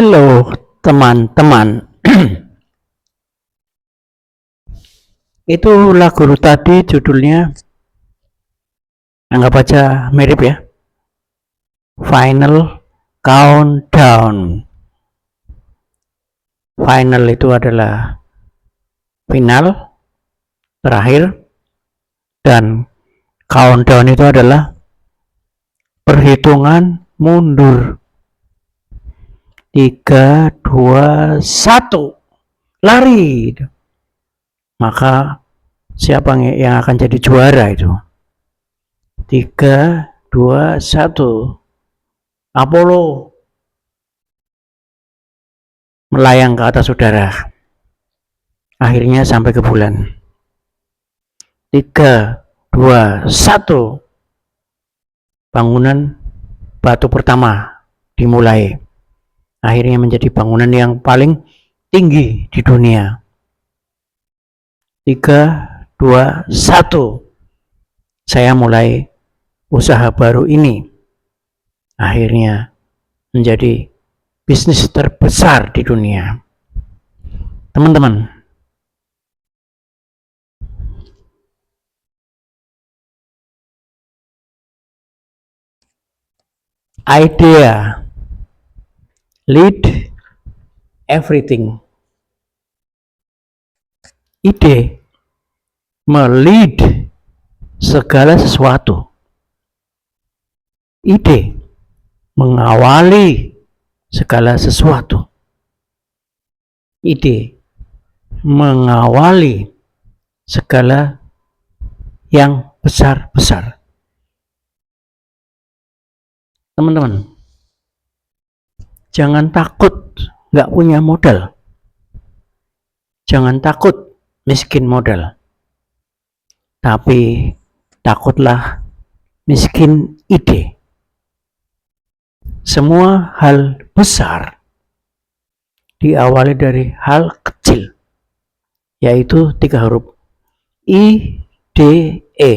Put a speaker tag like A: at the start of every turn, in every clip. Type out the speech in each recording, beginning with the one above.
A: Halo teman-teman. Itu lagu tadi judulnya, anggap aja mirip ya, Final Countdown. Final itu adalah final, terakhir, dan countdown itu adalah perhitungan mundur. 3, 2, 1, lari. Maka siapa yang akan jadi juara itu? 3, 2, 1, Apollo melayang ke atas udara, akhirnya sampai ke bulan. 3, 2, 1, bangunan batu pertama dimulai, akhirnya menjadi bangunan yang paling tinggi di dunia. 3, 2, 1, saya mulai usaha baru ini, akhirnya menjadi bisnis terbesar di dunia. Teman-teman, idea lead everything. Ide melead segala sesuatu. Ide mengawali segala sesuatu. Ide mengawali segala yang besar-besar. Teman-teman, jangan takut nggak punya modal. Jangan takut miskin modal. Tapi takutlah miskin ide. Semua hal besar diawali dari hal kecil, yaitu 3 huruf IDE,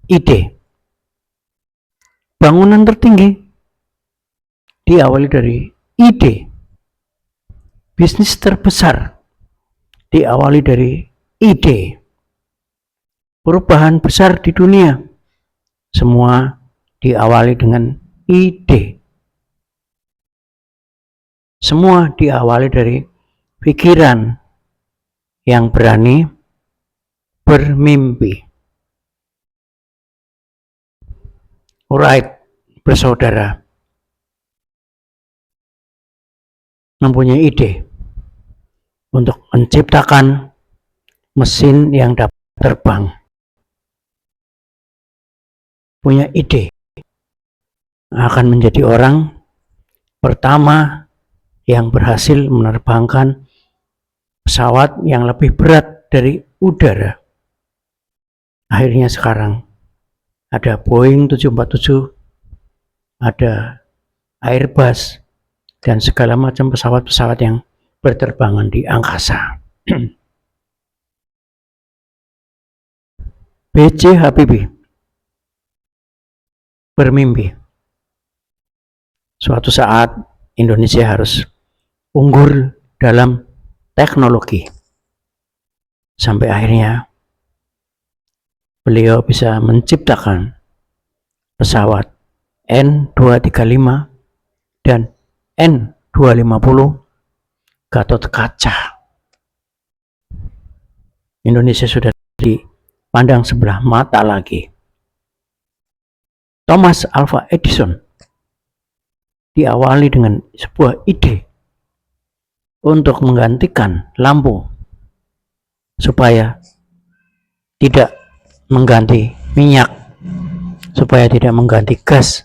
A: ide. Bangunan tertinggi diawali dari ide. Bisnis terbesar diawali dari ide. Perubahan besar di dunia semua diawali dengan ide. Semua diawali dari pikiran yang berani bermimpi. Alright, bersaudara, mempunyai ide untuk menciptakan mesin yang dapat terbang. Punya ide akan menjadi orang pertama yang berhasil menerbangkan pesawat yang lebih berat dari udara. Akhirnya sekarang ada Boeing 747, ada Airbus, dan segala macam pesawat-pesawat yang berterbangan di angkasa. B.J. Habibie bermimpi suatu saat Indonesia harus unggul dalam teknologi, sampai akhirnya beliau bisa menciptakan pesawat N235 dan N250 Gatot Kaca. Indonesia sudah dipandang sebelah mata lagi. Thomas Alva Edison diawali dengan sebuah ide untuk menggantikan lampu supaya tidak mengganti minyak, supaya tidak mengganti gas,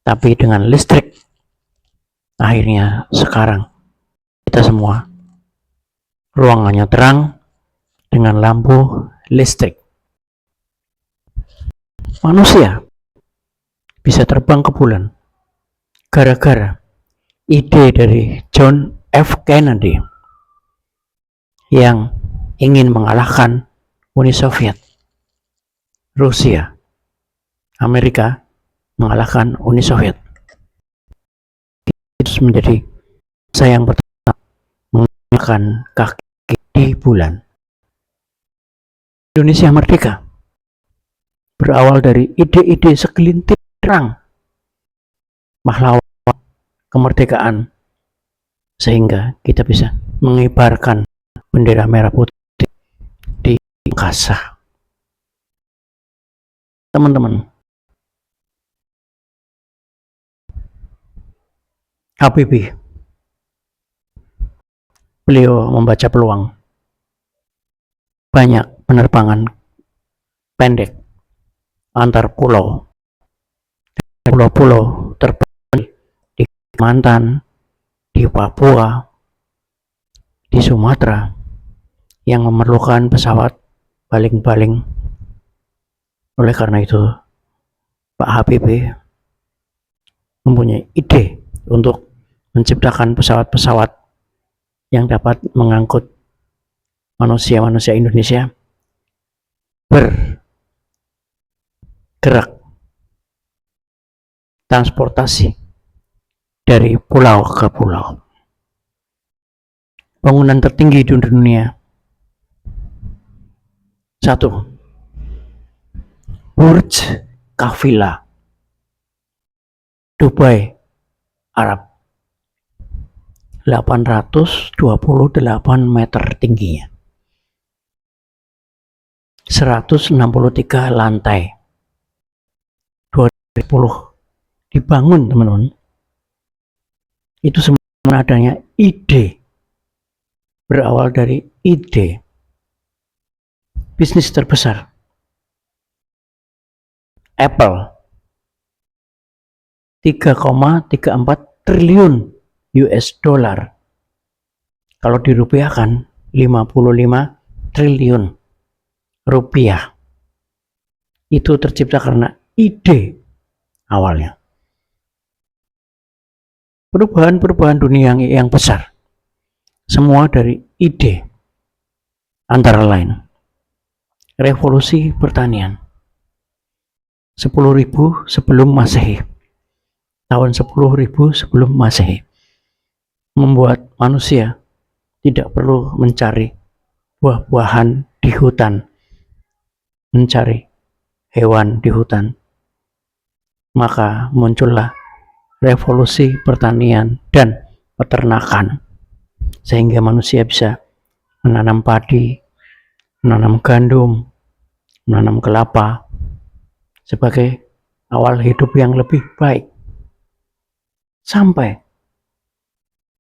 A: tapi dengan listrik. Akhirnya sekarang kita semua ruangannya terang dengan lampu listrik. Manusia bisa terbang ke bulan gara-gara ide dari John F. Kennedy yang ingin mengalahkan Uni Soviet. Rusia, Amerika mengalahkan Uni Soviet. Itu menjadi Saya yang pertama menggunakan kaki di bulan. Indonesia merdeka berawal dari ide-ide segelintir orang pahlawan kemerdekaan, sehingga kita bisa mengibarkan bendera merah putih di angkasa. Teman-teman, Habibie, beliau membaca peluang banyak penerbangan pendek antar pulau-pulau terbang di Kalimantan, di Papua, di Sumatera yang memerlukan pesawat baling-baling. Oleh karena itu, Pak Habibie mempunyai ide untuk menciptakan pesawat-pesawat yang dapat mengangkut manusia-manusia Indonesia bergerak transportasi dari pulau ke pulau. Bangunan tertinggi di dunia. 1. Burj Khalifa, Dubai, Arab. 828 meter tingginya. 163 lantai. 2010 dibangun, teman-teman. Itu semua adanya ide. Berawal dari ide. Bisnis terbesar Apple 3,34 triliun US dollar. Kalau dirupiahkan 55 triliun rupiah. Itu tercipta karena ide awalnya. Perubahan-perubahan dunia yang besar semua dari ide. Antara lain revolusi pertanian 10.000 sebelum Masehi, tahun 10.000 sebelum Masehi, membuat manusia tidak perlu mencari buah-buahan di hutan, mencari hewan di hutan. Maka muncullah revolusi pertanian dan peternakan, sehingga manusia bisa menanam padi, menanam gandum, menanam kelapa sebagai awal hidup yang lebih baik. Sampai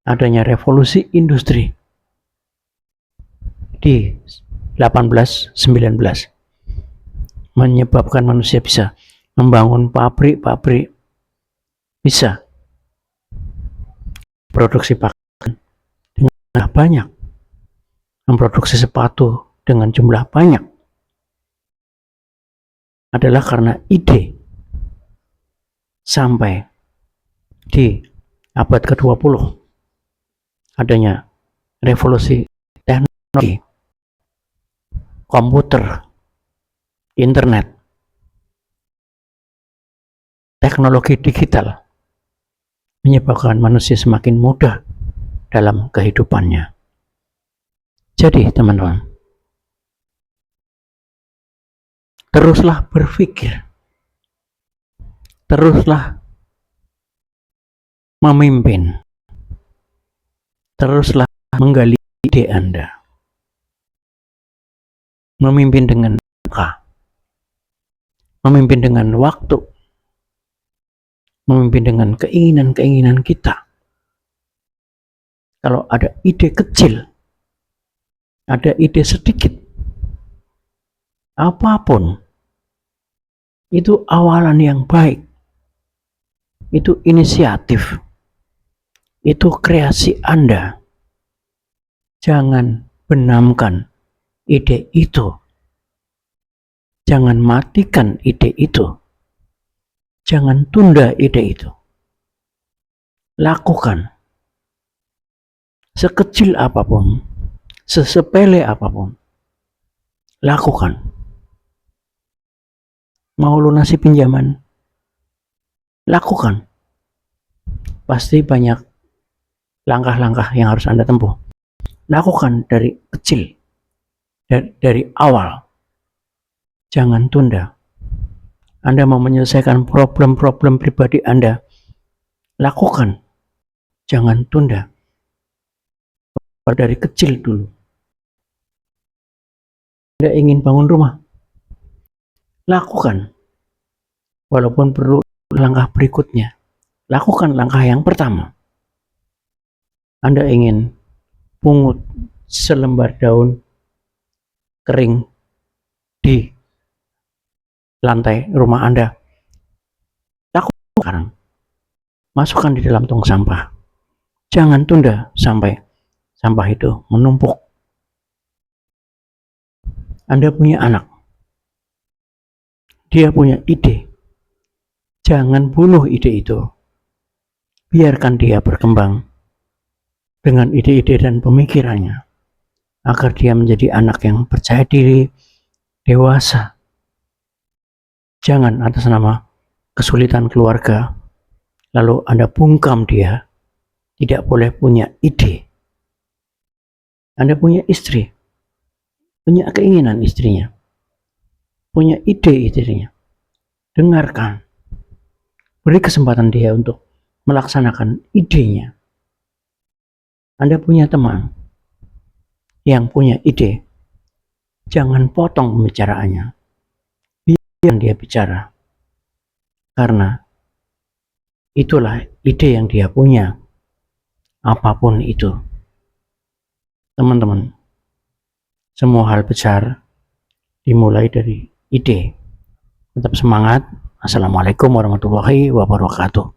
A: adanya revolusi industri di 1819 menyebabkan manusia bisa membangun pabrik-pabrik, bisa produksi pakaian dengan jumlah banyak, memproduksi sepatu dengan jumlah banyak, adalah karena ide. Sampai di abad ke-20 adanya revolusi teknologi, komputer, internet, teknologi digital menyebabkan manusia semakin mudah dalam kehidupannya. Jadi teman-teman, teruslah berpikir, teruslah memimpin, teruslah menggali ide Anda. Memimpin dengan muka, memimpin dengan waktu, memimpin dengan keinginan-keinginan kita. Kalau ada ide kecil, ada ide sedikit, apapun, itu awalan yang baik, itu inisiatif, itu kreasi Anda. Jangan benamkan ide itu, jangan matikan ide itu, jangan tunda ide itu. Lakukan. Sekecil apapun, sesepele apapun, lakukan. Mau lunasi pinjaman, lakukan. Pasti banyak langkah-langkah yang harus Anda tempuh. Lakukan dari kecil, dari awal. Jangan tunda. Anda mau menyelesaikan problem-problem pribadi Anda, lakukan. Jangan tunda. Dari kecil dulu. Anda ingin bangun rumah, lakukan. Walaupun perlu langkah berikutnya, lakukan langkah yang pertama. Anda ingin pungut selembar daun kering di lantai rumah Anda, lakukan sekarang. Masukkan di dalam tong sampah. Jangan tunda sampai sampah itu menumpuk. Anda punya anak, dia punya ide. Jangan bunuh ide itu. Biarkan dia berkembang dengan ide-ide dan pemikirannya, agar dia menjadi anak yang percaya diri, dewasa. Jangan atas nama kesulitan keluarga, lalu Anda bungkam dia. Tidak boleh punya ide. Anda punya istri, punya keinginan istrinya, punya ide istrinya. Dengarkan. Beri kesempatan dia untuk melaksanakan idenya. Anda punya teman yang punya ide, jangan potong pembicaraannya. Biarkan dia bicara. Karena itulah ide yang dia punya. Apapun itu. Teman-teman, semua hal besar dimulai dari ide. Tetap semangat. Assalamualaikum warahmatullahi wabarakatuh.